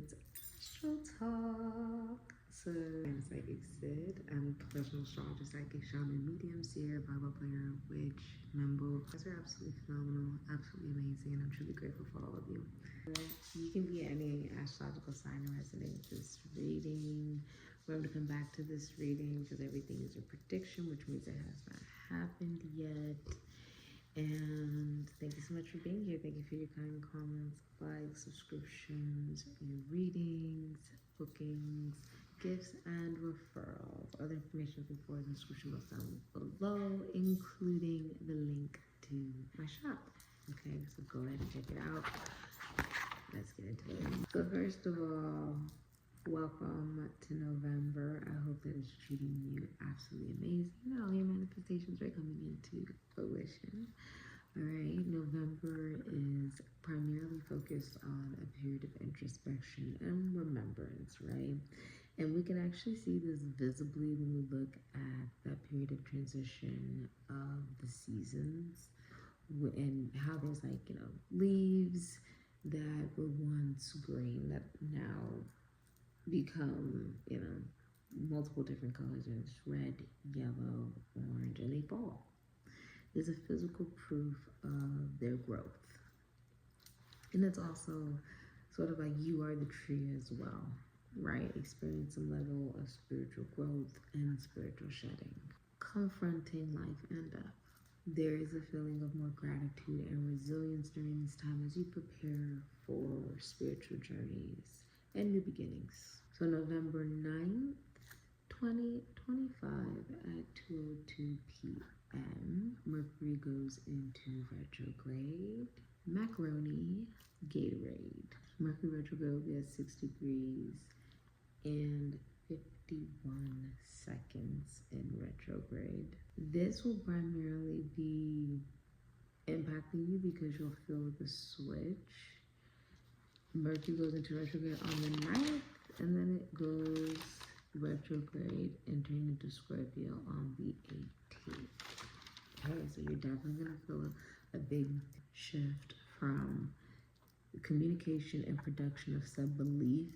it's Astrotalk. So I'm Sikiksyd'S. I'm a professional astrologer, psychic, shaman, medium, seer, Bible player, witch, mambo. You guys are absolutely phenomenal, absolutely amazing, and I'm truly grateful for all of you. You can be any astrological sign or resonate with this reading. Remember to come back to this reading because everything is a prediction, which means it has not happened yet. And thank you so much for being here. Thank you for your kind comments, likes, subscriptions, your readings, bookings, gifts, and referrals. Other information is in the description box down below, including the link to my shop. Okay, so go ahead and check it out. Let's get into it. So first of all, welcome to November. I hope that it's treating you absolutely amazing. All your manifestations are coming into fruition. All right, November is primarily focused on a period of introspection and remembrance, right? And we can actually see this visibly when we look at that period of transition of the seasons and how there's leaves that were once green that now become, multiple different colors. There's red, yellow, orange, and they fall. There's a physical proof of their growth. And it's also sort of like you are the tree as well, right? Experience some level of spiritual growth and spiritual shedding. Confronting life and death. There is a feeling of more gratitude and resilience during this time as you prepare for spiritual journeys and new beginnings. So November 9th, 2025 at 2:02 p.m. Mercury goes into retrograde. Macaroni, Gatorade. Mercury retrograde will be at 6 degrees and 51 seconds in retrograde. This will primarily be impacting you because you'll feel the switch. Mercury goes into retrograde on the 9th, and then it goes retrograde, entering into Scorpio on the 18th. Okay, so you're definitely going to feel a big shift from communication and production of self-belief,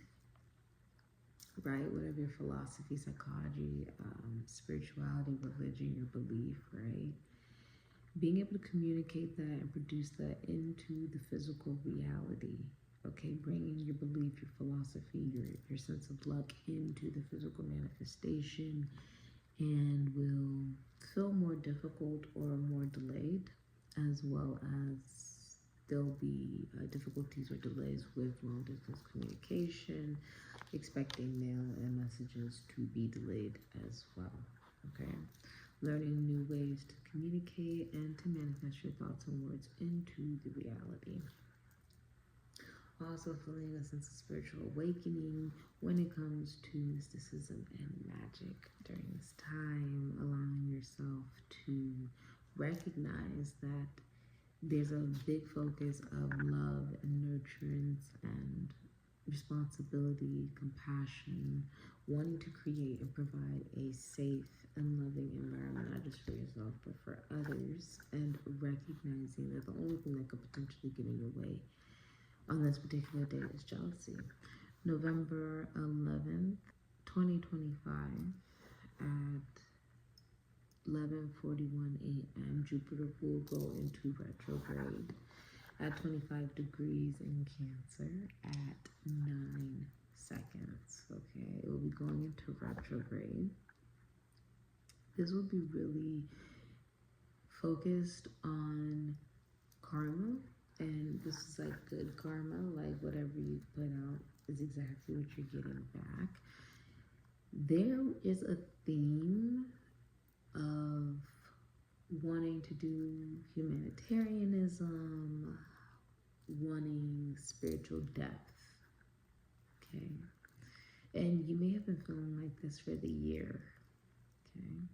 right? Whatever your philosophy, psychology, spirituality, religion, your belief, right? Being able to communicate that and produce that into the physical reality. Okay, bringing your belief, your philosophy, your sense of luck into the physical manifestation, and will feel more difficult or more delayed, as well as there'll be difficulties or delays with long distance communication, expecting mail and messages to be delayed as well. Okay, learning new ways to communicate and to manifest your thoughts and words into the reality. Also feeling a sense of spiritual awakening when it comes to mysticism and magic during this time, allowing yourself to recognize that there's a big focus of love and nurturance and responsibility, compassion, wanting to create and provide a safe and loving environment, not just for yourself, but for others, and recognizing that the only thing that could potentially get in your way on this particular day is jealousy. November 11th, 2025 at 11:41 a.m. Jupiter will go into retrograde at 25 degrees in Cancer at 9 seconds. Okay, it will be going into retrograde. This will be really focused on karma. And this is like good karma, like whatever you put out is exactly what you're getting back. There is a theme of wanting to do humanitarianism, wanting spiritual depth, okay? And you may have been feeling like this for the year, okay?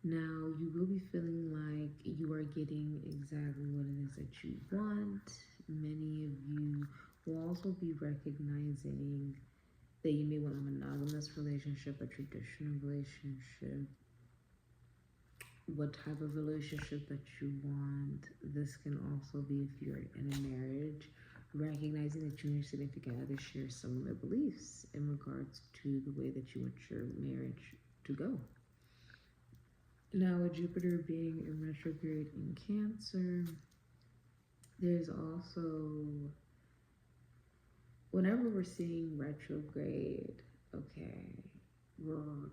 Now, you will be feeling like you are getting exactly what it is that you want. Many of you will also be recognizing that you may want a monogamous relationship, a traditional relationship, what type of relationship that you want. This can also be if you're in a marriage recognizing that you and your significant other share similar beliefs in regards to the way that you want your marriage to go. Now, with Jupiter being in retrograde in Cancer, there's also, whenever we're seeing retrograde, okay, we're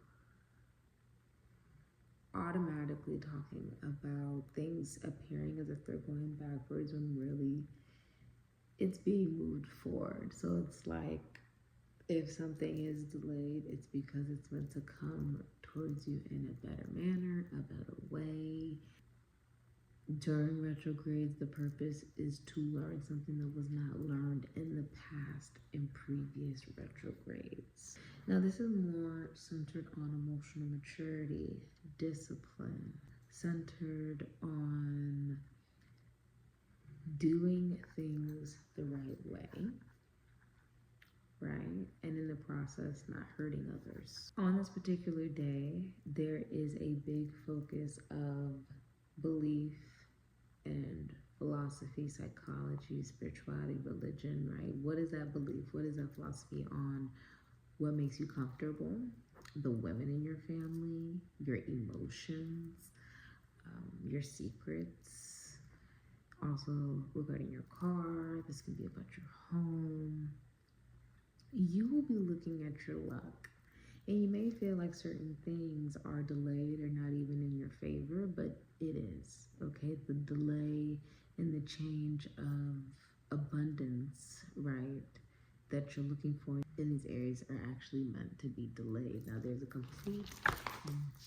automatically talking about things appearing as if they're going backwards when really it's being moved forward. So it's like if something is delayed, it's because it's meant to come towards you in a better manner, a better way. During retrogrades, the purpose is to learn something that was not learned in the past in previous retrogrades. Now, this is more centered on emotional maturity, discipline, centered on doing things the right way, right? And in the process, not hurting others. On this particular day, there is a big focus of belief and philosophy, psychology, spirituality, religion, right? What is that belief? What is that philosophy on what makes you comfortable? The women in your family, your emotions, your secrets. Also regarding your car, this can be about your home. You will be looking at your luck. And you may feel like certain things are delayed or not even in your favor, but it is, okay? The delay and the change of abundance, right, that you're looking for in these areas are actually meant to be delayed. Now, there's a complete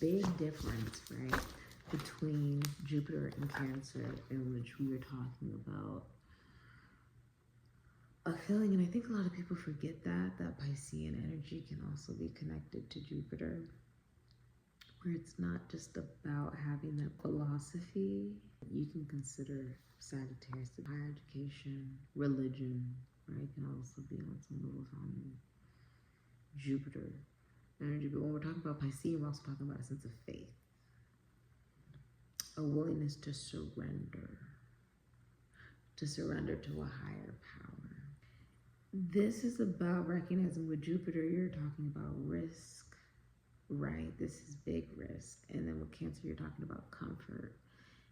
big difference, right, between Jupiter and Cancer, in which we are talking about a feeling, and I think a lot of people forget that Piscean energy can also be connected to Jupiter, where it's not just about having that philosophy. You can consider Sagittarius to higher education, religion, right? Can also be on some levels on Jupiter energy. But when we're talking about Piscean, we're also talking about a sense of faith, a willingness to surrender to a higher power. This is about recognizing with Jupiter, you're talking about risk, right? This is big risk. And then with Cancer, you're talking about comfort.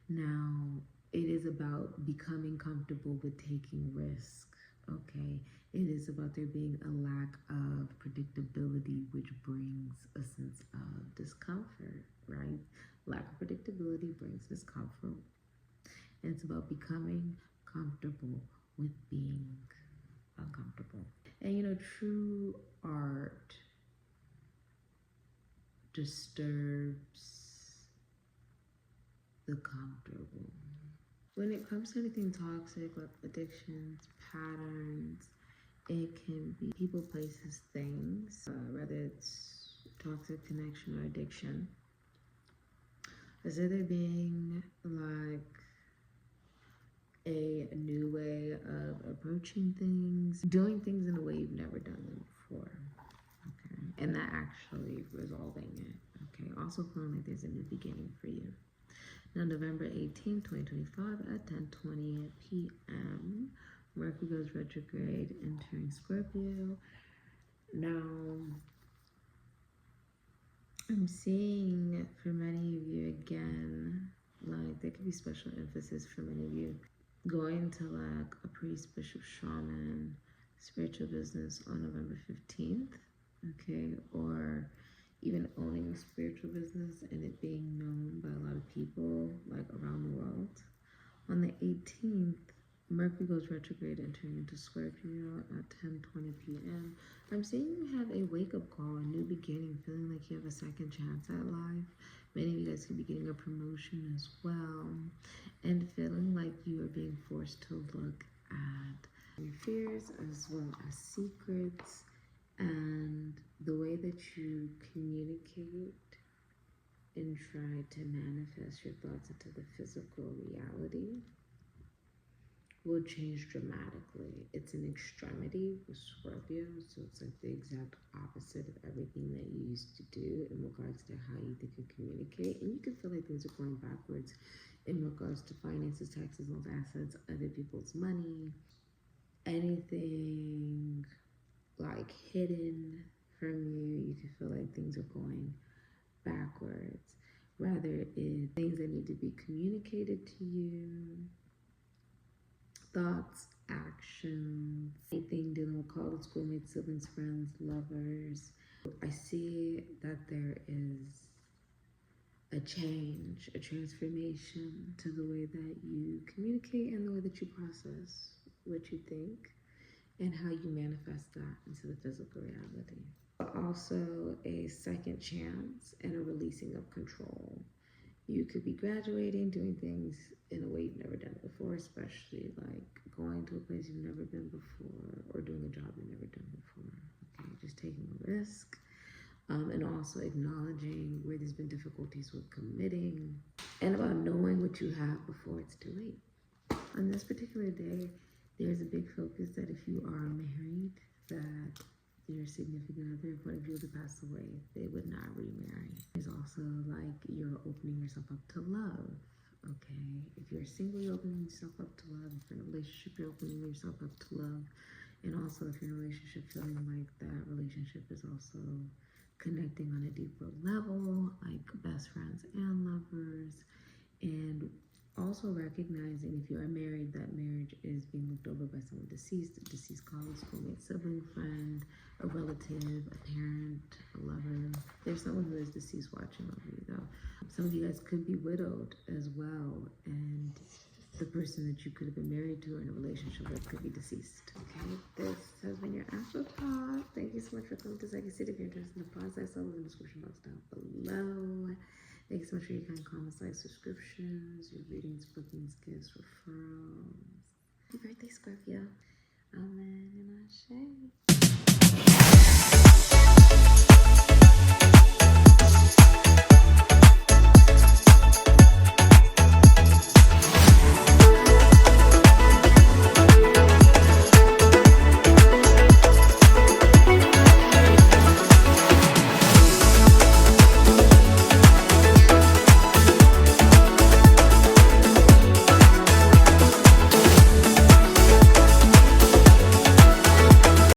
Now, it is about becoming comfortable with taking risk, okay? It is about there being a lack of predictability, which brings a sense of discomfort, right? Lack of predictability brings discomfort. And it's about becoming comfortable with being uncomfortable. And you know, true art disturbs the comfortable. When it comes to anything toxic, like addictions, patterns, it can be people, places, things, whether it's toxic connection or addiction. Is there being like a new way of approaching things, doing things in a way you've never done them before, okay? And that actually resolving it, okay? Also feeling like there's a new beginning for you. Now, November 18th, 2025 at 10:20 p.m., Mercury goes retrograde, entering Scorpio. Now, I'm seeing for many of you again, like there could be special emphasis for many of you going to like a priest, bishop, shaman, spiritual business on November 15th, okay? Or even owning a spiritual business and it being known by a lot of people like around the world. On the 18th, Mercury goes retrograde, entering into Scorpio at 10:20 p.m. I'm seeing you have a wake-up call, a new beginning, feeling like you have a second chance at life. Many of you guys could be getting a promotion as well, and feeling like you are being forced to look at your fears as well as secrets and the way that you communicate and try to manifest your thoughts into the physical reality will change dramatically. It's an extremity with Scorpio, so it's like the exact opposite of everything that you used to do in regards to how you think and communicate. And you can feel like things are going backwards in regards to finances, taxes, loans, assets, other people's money. anything like hidden from you. You can feel like things are going backwards. Rather, it's things that need to be communicated to you, thoughts, actions, anything dealing with college, schoolmates, siblings, friends, lovers. I see that there is a change, a transformation to the way that you communicate and the way that you process what you think and how you manifest that into the physical reality. But also a second chance and a releasing of control. You could be graduating, doing things in a way you've never done it before, especially like going to a place you've never been before or doing a job you've never done before. Okay, just taking a risk. And also acknowledging where there's been difficulties with committing, and about knowing what you have before it's too late. On this particular day, there's a big focus that if you are married, that your significant other, if one of you were to pass away, they would not remarry. There's also like you're opening yourself up to love. Okay, if you're single, you're opening yourself up to love. If you're in a relationship, you're opening yourself up to love. And also if you're in a relationship, feeling like that relationship is also connecting on a deeper level, like best friends and lovers. And also recognizing if you are married, that marriage is being looked over by someone deceased, a deceased colleague, schoolmate, sibling, friend, a relative, a parent, a lover. There's someone who is deceased watching over you though. Some of you guys could be widowed as well, and the person that you could have been married to or in a relationship with could be deceased. Okay, this has been your Astrotalk. Thank you so much for coming to Sikiksyd'S. If you're interested in the process, I'll leave in the description box down below. Thank you so much for your kind comments, like, subscriptions, your readings, bookings, gifts, referrals. Happy birthday, Scorpio. Amen and Ashe.